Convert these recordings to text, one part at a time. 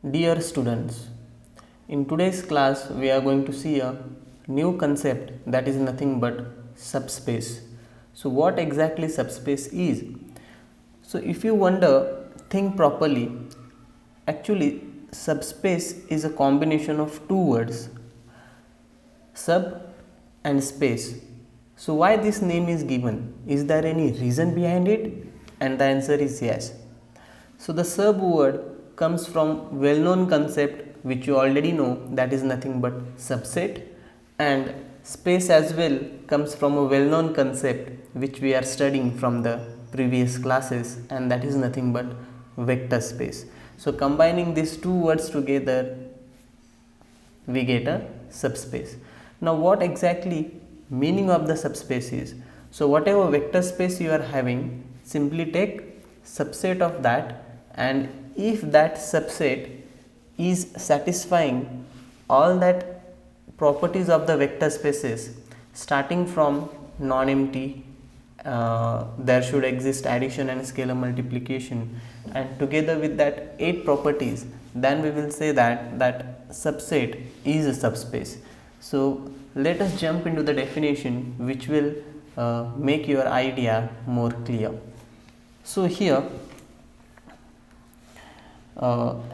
Dear students, in today's class we are going to see a new concept that is nothing but subspace. So what exactly subspace is? So if you wonder, think properly. Actually, subspace is a combination of two words, sub and space. So why this name is given? Is there any reason behind it? And the answer is yes. So the sub word comes from well-known concept which you already know, that is nothing but subset, and space as well comes from a well-known concept which we are studying from the previous classes, and that is nothing but vector space. So combining these two words together we get a subspace. Now what exactly meaning of the subspace is? So whatever vector space you are having, simply take subset of that, and if that subset is satisfying all that properties of the vector spaces, starting from non-empty, there should exist addition and scalar multiplication, and together with that 8 properties, then we will say that subset is a subspace. So let us jump into the definition which will make your idea more clear. So here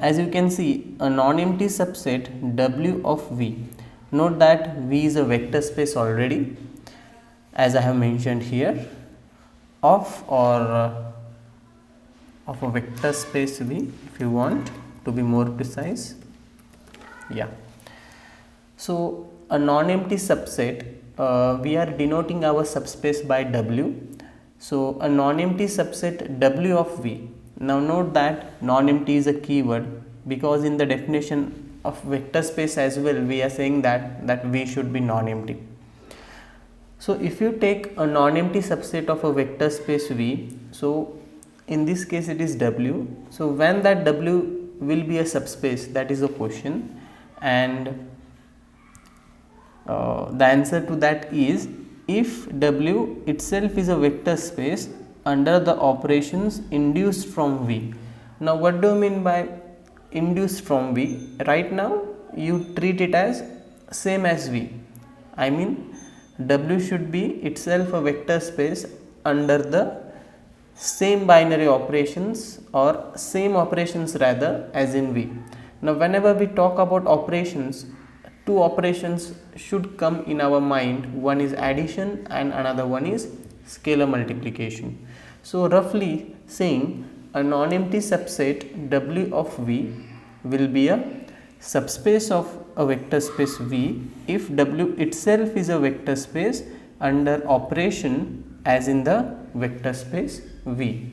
as you can see, a non-empty subset W of V. Note that V is a vector space already, as I have mentioned here, of a vector space V, if you want to be more precise. Yeah. So a non-empty subset, we are denoting our subspace by W. So a non-empty subset W of V. Now note that non-empty is a keyword, because in the definition of vector space as well we are saying that V should be non-empty. So if you take a non-empty subset of a vector space V, so in this case it is W. So when that W will be a subspace, that is a question, and the answer to that is if W itself is a vector space under the operations induced from V. Now what do you mean by induced from V? Right now you treat it as same as V. I mean W should be itself a vector space under the same binary operations, or same operations rather, as in V. Now whenever we talk about operations, two operations should come in our mind. One is addition and another one is scalar multiplication. So roughly saying, a non-empty subset W of V will be a subspace of a vector space V if W itself is a vector space under operation as in the vector space V.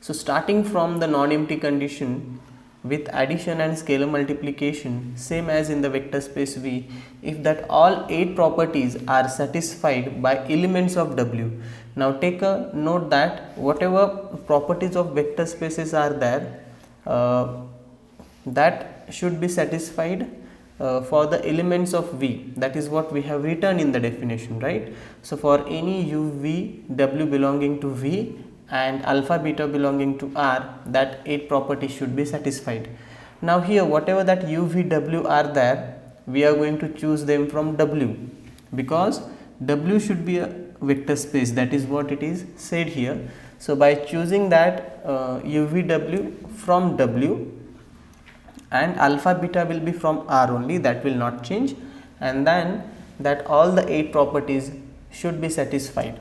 So starting from the non-empty condition, with addition and scalar multiplication, same as in the vector space V, if that all 8 properties are satisfied by elements of W. Now take a note that whatever properties of vector spaces are there, that should be satisfied for the elements of V. That is what we have written in the definition, right? So for any U V W belonging to V and alpha beta belonging to R, that 8 properties should be satisfied. Now here whatever that U V W are there, we are going to choose them from W, because W should be a vector space, that is what it is said here. So by choosing that U V W from W, and alpha beta will be from R only, that will not change, and then that all the 8 properties should be satisfied.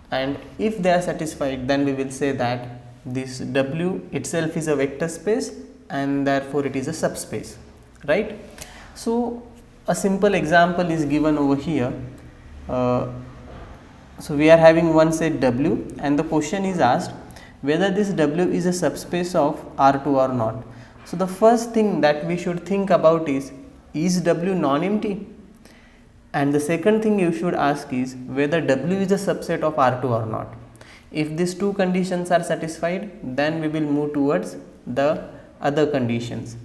And if they are satisfied, then we will say that this W itself is a vector space and therefore it is a subspace, right? So a simple example is given over here. So we are having one set W, and the question is asked whether this W is a subspace of R2 or not. So the first thing that we should think about is W non-empty? And the second thing you should ask is whether W is a subset of R2 or not. If these two conditions are satisfied, then we will move towards the other conditions.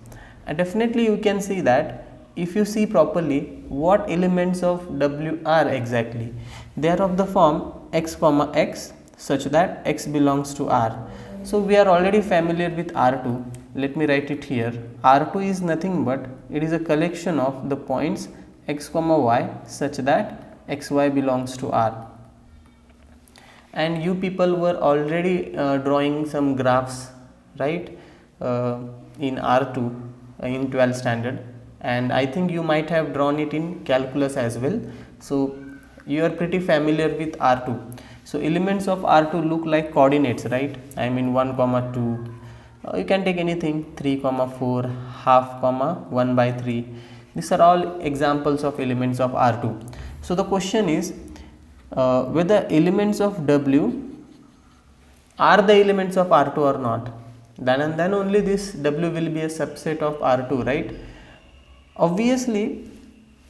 And definitely you can see that if you see properly what elements of W are exactly, they are of the form x comma x, such that x belongs to R. So we are already familiar with R2. let me write it here. R2 is nothing but it is a collection of the points x comma y such that xy belongs to R. And you people were already drawing some graphs, right, in R2 in 12th standard, and I think you might have drawn it in calculus as well. So you are pretty familiar with R2. So elements of R2 look like coordinates, right? I mean 1 comma 2, you can take anything, 3 comma 4, half comma 1 by 3. These are all examples of elements of R2. So the question is whether elements of W are the elements of R2 or not. Then and then only this W will be a subset of R2, right? Obviously,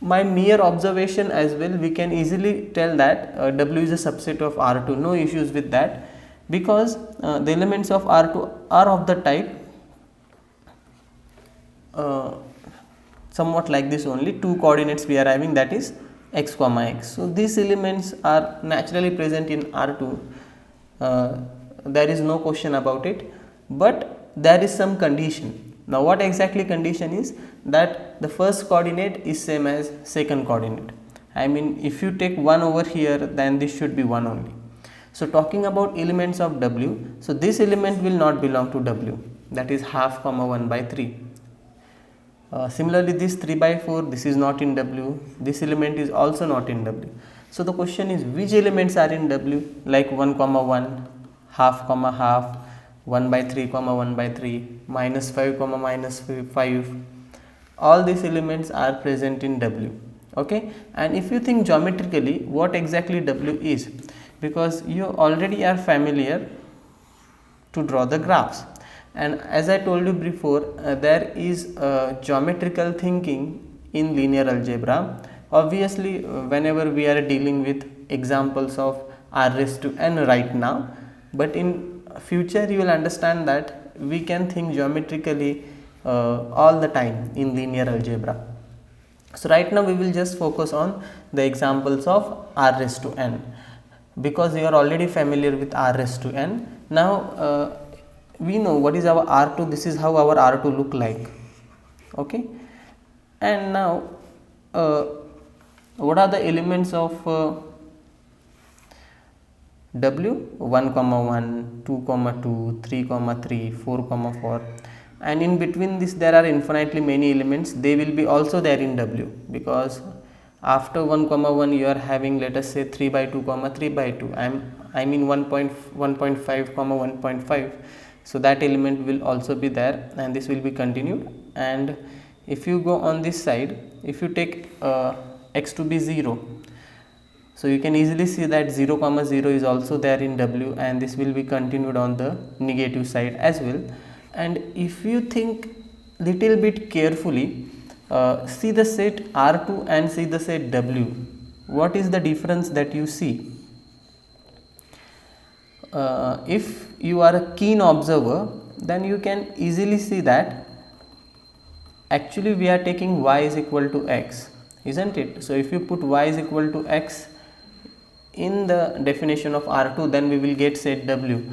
by mere observation as well, we can easily tell that W is a subset of R2, no issues with that, because the elements of R2 are of the type somewhat like this only, two coordinates we are having, that is x comma x. So these elements are naturally present in R2, there is no question about it, but there is some condition. Now what exactly condition is that the first coordinate is same as second coordinate. I mean if you take 1 over here, then this should be 1 only. So talking about elements of W, so this element will not belong to W, that is half comma 1 by 3. Similarly this 3 by 4, this is not in W, this element is also not in W. So the question is which elements are in W, like 1 comma 1, half comma half, 1 by 3 comma 1 by 3, minus 5 comma minus 5, all these elements are present in W. Okay, and if you think geometrically what exactly W is, because you already are familiar to draw the graphs, and as I told you before, there is geometrical thinking in linear algebra. Obviously whenever we are dealing with examples of r raised to n right now, but in future you will understand that we can think geometrically all the time in linear algebra. So right now we will just focus on the examples of r raised to n, because you are already familiar with r raised to n. Now we know what is our R2, this is how our R2 look like. Okay, and now what are the elements of W? 1 comma 1, 2 comma 2, 3 comma 3, 4 comma 4, and in between this there are infinitely many elements. They will be also there in W, because after 1 comma 1 you are having, let us say, 3 by 2 comma 3 by 2, I mean 1.5 comma 1.5. So that element will also be there, and this will be continued. And if you go on this side, if you take x to be 0, so you can easily see that 0 comma 0 is also there in W, and this will be continued on the negative side as well. And if you think little bit carefully, see the set R2 and see the set W, what is the difference that you see? If you are a keen observer, then you can easily see that actually we are taking y is equal to x, isn't it? So if you put y is equal to x in the definition of R2, then we will get set W.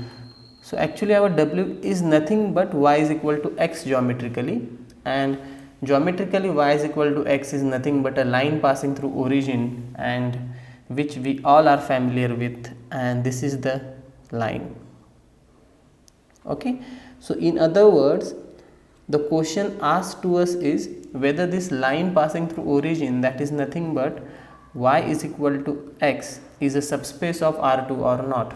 So actually our W is nothing but y is equal to x geometrically, and geometrically y is equal to x is nothing but a line passing through origin, and which we all are familiar with, and this is the line. Okay, so in other words, the question asked to us is whether this line passing through origin, that is nothing but y is equal to x, is a subspace of R2 or not.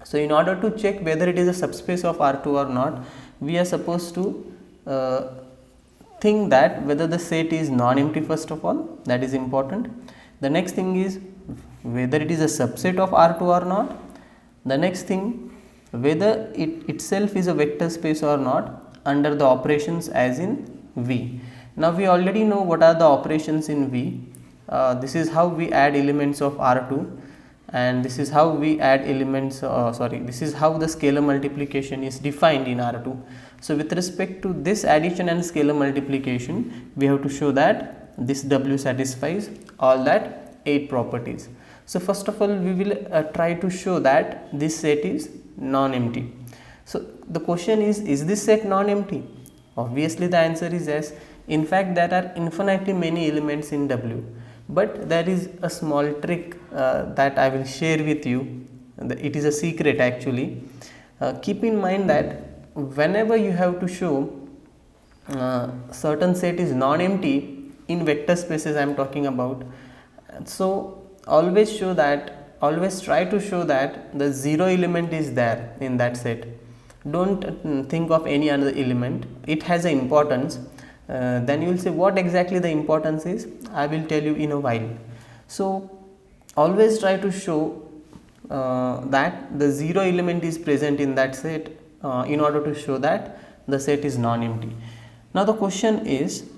So in order to check whether it is a subspace of R2 or not, we are supposed to think that whether the set is non-empty first of all, that is important. The next thing is whether it is a subset of R2 or not. The next thing, whether it itself is a vector space or not under the operations as in V. Now we already know what are the operations in V. This is how we add elements of R2, and this is how we add elements, this is how the scalar multiplication is defined in R2. So with respect to this addition and scalar multiplication, we have to show that this W satisfies all that 8 properties. So first of all we will try to show that this set is non-empty. So the question is this set non-empty? Obviously the answer is yes. In fact, there are infinitely many elements in W, but there is a small trick that I will share with you. It is a secret actually. Keep in mind that whenever you have to show certain set is non-empty in vector spaces I am talking about, so always try to show that the 0 element is there in that set. Don't think of any other element, it has an importance. Then you will say what exactly the importance is, I will tell you in a while. So always try to show that the 0 element is present in that set in order to show that the set is non-empty. Now the question is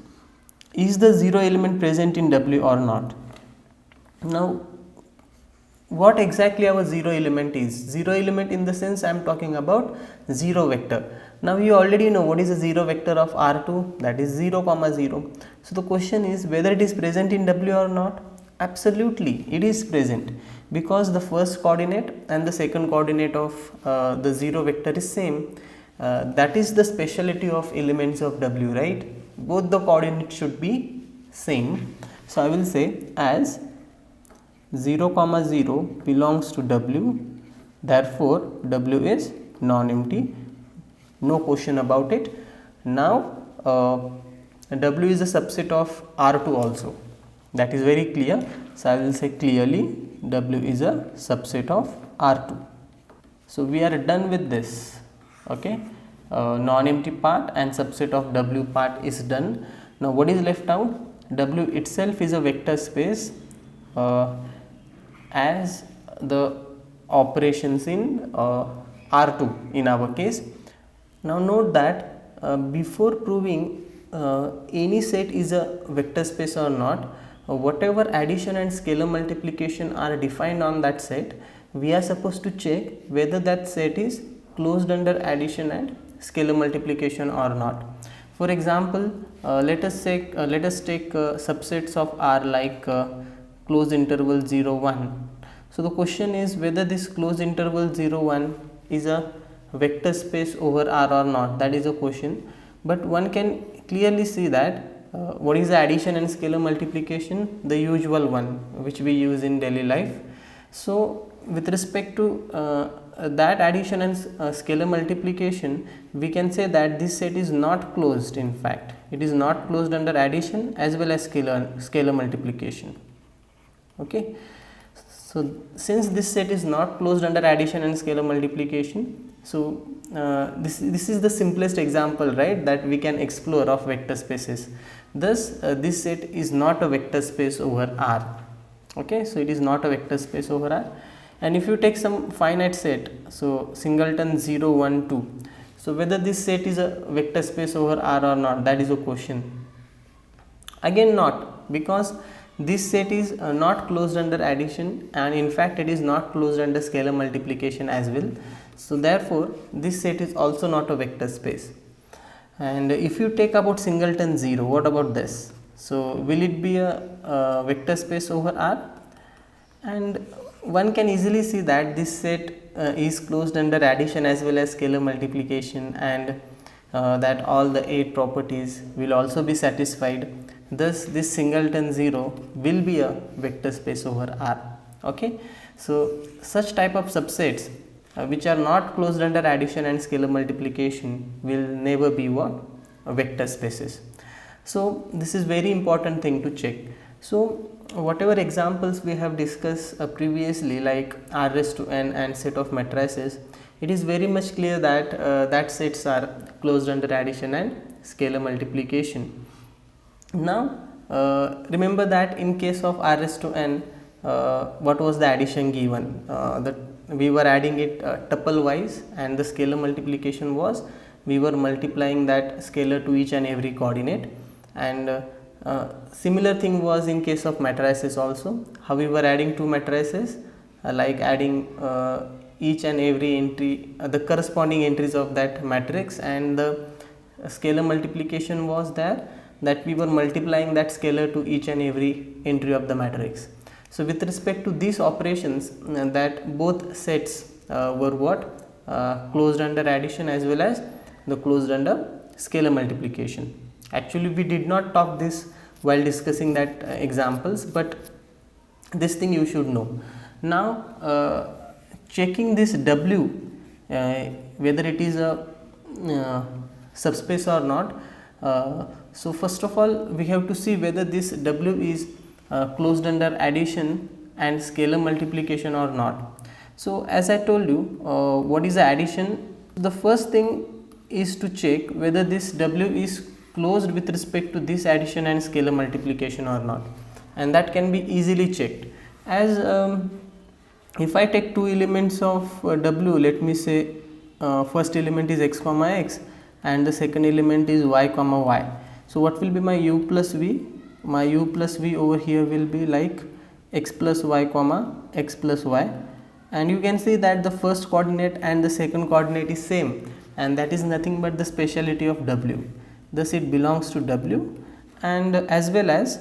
the 0 element present in W or not? Now what exactly our 0 element is? 0 element in the sense I am talking about 0 vector. Now you already know what is the 0 vector of R2, that is 0 comma 0. So the question is whether it is present in W or not? Absolutely it is present, because the first coordinate and the second coordinate of the 0 vector is same. That is the speciality of elements of W, right? Both the coordinates should be same. So I will say as 0 comma 0 belongs to W, therefore W is non-empty, no question about it. Now W is a subset of R2 also, that is very clear. So I will say clearly W is a subset of R2. So we are done with this, okay. Non-empty part and subset of W part is done. Now what is left out? W itself is a vector space as the operations in R2 in our case. Now note that before proving any set is a vector space or not, whatever addition and scalar multiplication are defined on that set, we are supposed to check whether that set is closed under addition and scalar multiplication or not. For example, let us take subsets of R like closed interval 0 1. So the question is whether this closed interval 0 1 is a vector space over R or not, that is a question. But one can clearly see that what is the addition and scalar multiplication? The usual one which we use in daily life. So with respect to that addition and scalar multiplication, we can say that this set is not closed. In fact, it is not closed under addition as well as scalar multiplication. Okay. So since this set is not closed under addition and scalar multiplication, so this is the simplest example, right, that we can explore of vector spaces. Thus this set is not a vector space over R. Okay, so it is not a vector space over R. And if you take some finite set, so singleton 0 1 2, so whether this set is a vector space over R or not, that is a question. Again not, because this set is not closed under addition, and in fact it is not closed under scalar multiplication as well. So therefore this set is also not a vector space. And if you take about singleton 0, what about this? So will it be a vector space over R? And one can easily see that this set is closed under addition as well as scalar multiplication, and that all the 8 properties will also be satisfied. Thus this singleton 0 will be a vector space over R. Okay, so such type of subsets which are not closed under addition and scalar multiplication will never be what? Vector spaces. So this is very important thing to check. So whatever examples we have discussed previously, like R raised to n and set of matrices, it is very much clear that that sets are closed under addition and scalar multiplication. Now remember that in case of R raised to n, what was the addition given? That we were adding it tuple wise, and the scalar multiplication was we were multiplying that scalar to each and every coordinate. And similar thing was in case of matrices also, how we were adding two matrices, like adding each and every entry, the corresponding entries of that matrix, and the scalar multiplication was there, that we were multiplying that scalar to each and every entry of the matrix. So with respect to these operations, that both sets were what? closed under addition as well as the closed under scalar multiplication. Actually we did not talk this while discussing that examples, but this thing you should know. Now checking this W whether it is a subspace or not. So first of all we have to see whether this W is closed under addition and scalar multiplication or not. So as I told you, what is the addition? The first thing is to check whether this W is closed with respect to this addition and scalar multiplication or not, and that can be easily checked. As if I take two elements of W, let me say first element is x comma x and the second element is y comma y. So what will be my u plus v? My u plus v over here will be like x plus y comma x plus y, and you can see that the first coordinate and the second coordinate is same, and that is nothing but the speciality of W. Thus it belongs to W. And as well as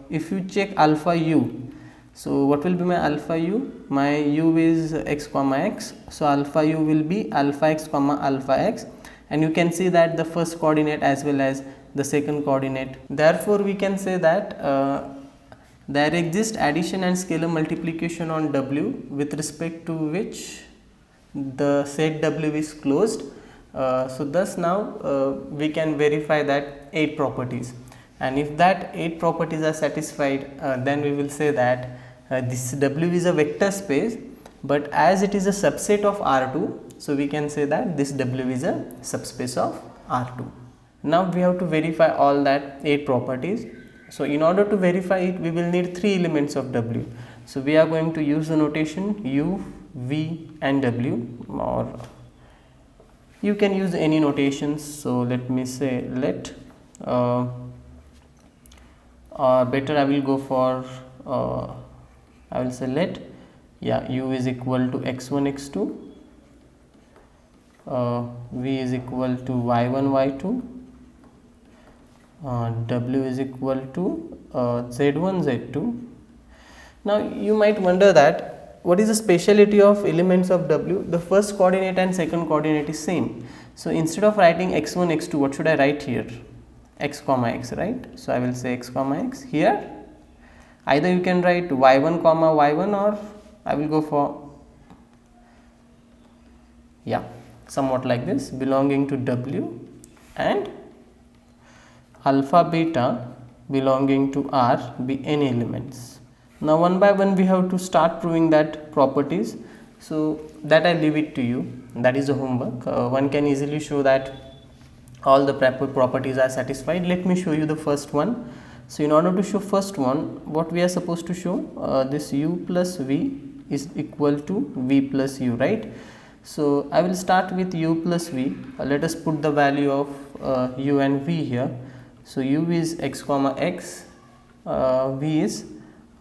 if you check alpha u, so what will be my alpha u? My u is x comma x, so alpha u will be alpha x comma alpha x, and you can see that the first coordinate as well as the second coordinate. Therefore we can say that there exists addition and scalar multiplication on W with respect to which the set W is closed. So thus now we can verify that 8 properties, and if that 8 properties are satisfied, then we will say that this W is a vector space, but as it is a subset of R2, so we can say that this W is a subspace of R2. Now we have to verify all that 8 properties. So in order to verify it, we will need 3 elements of W. So we are going to use the notation U, V and W, or you can use any notations. So let me say let, better I will go for I will say let, U is equal to x1 x2, V is equal to y1 y2, W is equal to z1 z2. Now you might wonder that what is the speciality of elements of W? The first coordinate and second coordinate is same. So instead of writing x1 x2, what should I write here? X comma x, right? So I will say x comma x. Here either you can write y1 comma y1, or I will go for somewhat like this, belonging to W, and alpha beta belonging to R be n elements. Now one by one we have to start proving that properties. So that I leave it to you, that is the homework. One can easily show that all the properties are satisfied. Let me show you the first one. So in order to show first one, what we are supposed to show, this u plus v is equal to v plus u, right? So I will start with u plus v. Let us put the value of u and v here. So u is x comma x, v is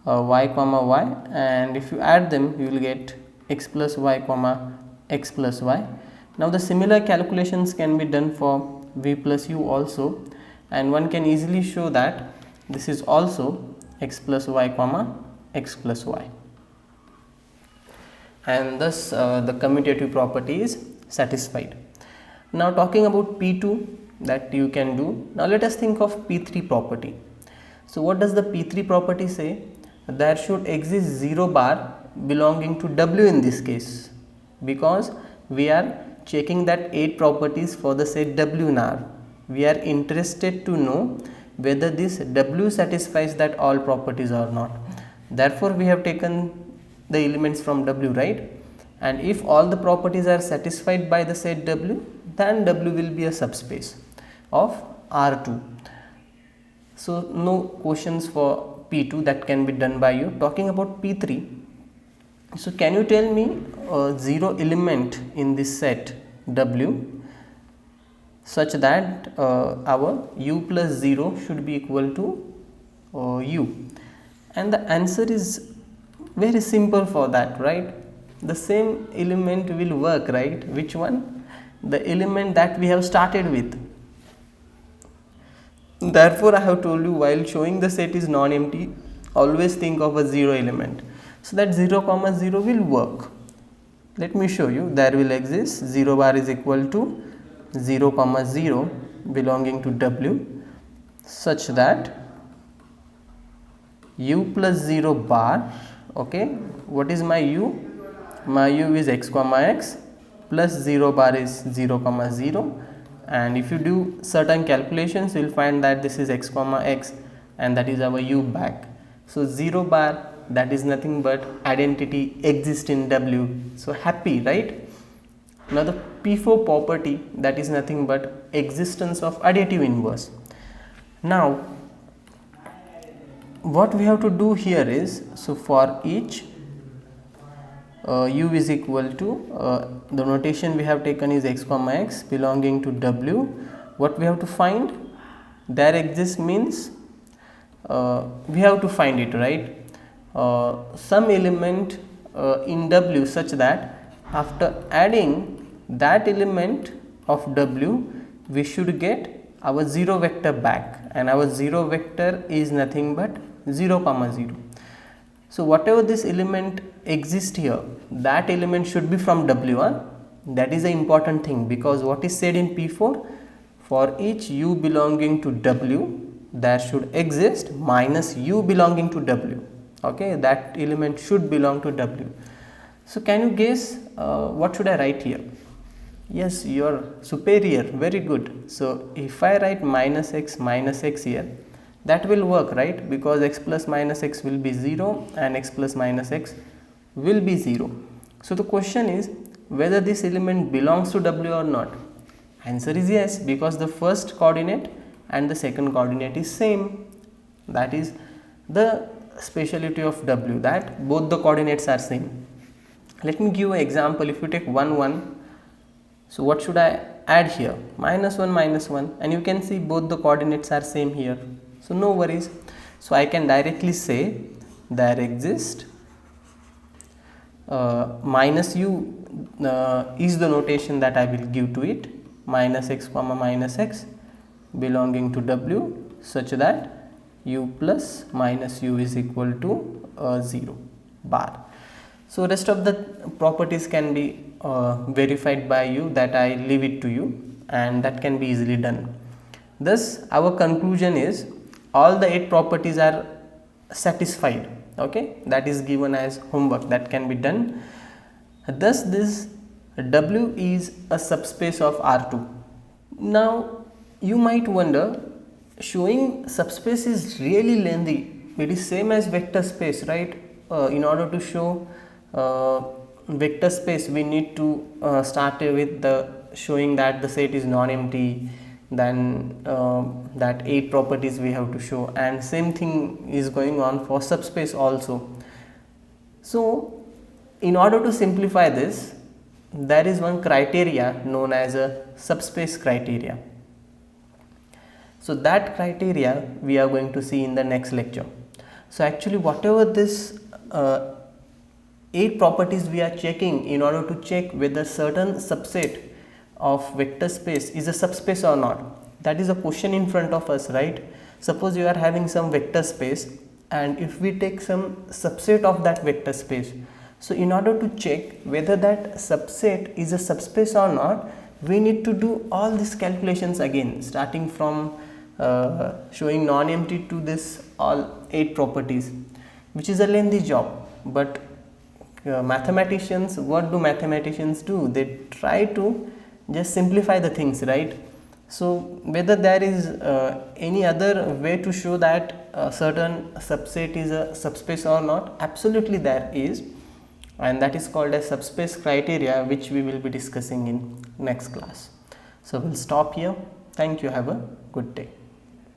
y comma y, and if you add them you will get x plus y comma x plus y. Now the similar calculations can be done for v plus u also, and one can easily show that this is also x plus y comma x plus y, and thus the commutative property is satisfied. Now talking about P2 that you can do, now let us think of P3 property. So what does the P3 property say? There should exist 0 bar belonging to W in this case, because we are checking that 8 properties for the set W in R. We are interested to know whether this W satisfies that all properties or not. Therefore we have taken the elements from W, right? And if all the properties are satisfied by the set W, then W will be a subspace of R2. So no questions for P2, that can be done by you. Talking about P3, so can you tell me 0 element in this set W such that our u plus 0 should be equal to u? And the answer is very simple for that, right? The same element will work, right? Which one? The element that we have started with. Therefore I have told you, while showing the set is non-empty, always think of a 0 element, so that 0 comma 0 will work. Let me show you. There will exist 0 bar is equal to 0 comma 0 belonging to W, such that u plus 0 bar, okay, what is my u? My u is x comma x, plus 0 bar is 0 comma 0, and if you do certain calculations you will find that this is x comma x and that is our u back. So 0 bar, that is nothing but identity exists in W. So happy, right? Now the P4 property, that is nothing but existence of additive inverse. Now what we have to do here is, so for each u is equal to, the notation we have taken is x comma x belonging to W. What we have to find? There exists means we have to find it, right? Some element in W such that after adding that element of W we should get our 0 vector back, and our 0 vector is nothing but 0 comma 0. So whatever this element exists here, that element should be from W1. That is the important thing, because what is said in P4, for each u belonging to W there should exist minus u belonging to W. Okay, that element should belong to W. So can you guess what should I write here? Yes, you are superior, very good. So if I write minus x here, that will work, right? Because x plus minus x will be 0 and x plus minus x will be 0. So the question is whether this element belongs to W or not. Answer is yes, because the first coordinate and the second coordinate is same. That is the speciality of W, that both the coordinates are same. Let me give an example. If you take 1 1, so what should I add here? Minus 1, and you can see both the coordinates are same here. So no worries. So I can directly say there exists minus u is the notation that I will give to it, minus x comma minus x belonging to W, such that u plus minus u is equal to 0 bar. So rest of the properties can be verified by you, that I leave it to you, and that can be easily done. Thus our conclusion is all the 8 properties are satisfied. Okay, that is given as homework, that can be done. Thus this W is a subspace of R2. Now you might wonder, showing subspace is really lengthy. It is same as vector space, right? In order to show vector space we need to start with the showing that the set is non-empty, then that 8 properties we have to show, and same thing is going on for subspace also. So in order to simplify this, there is one criteria known as a subspace criteria. So that criteria we are going to see in the next lecture. So actually whatever this 8 properties we are checking in order to check whether certain subset of vector space is a subspace or not, that is a question in front of us, right? Suppose you are having some vector space, and if we take some subset of that vector space, so in order to check whether that subset is a subspace or not, we need to do all these calculations again, starting from showing non-empty to this all 8 properties, which is a lengthy job. But mathematicians, what do mathematicians do? They try to just simplify the things, right? So whether there is any other way to show that a certain subset is a subspace or not, absolutely there is, and that is called as subspace criteria, which we will be discussing in next class. So we'll stop here. Thank you. Have a good day.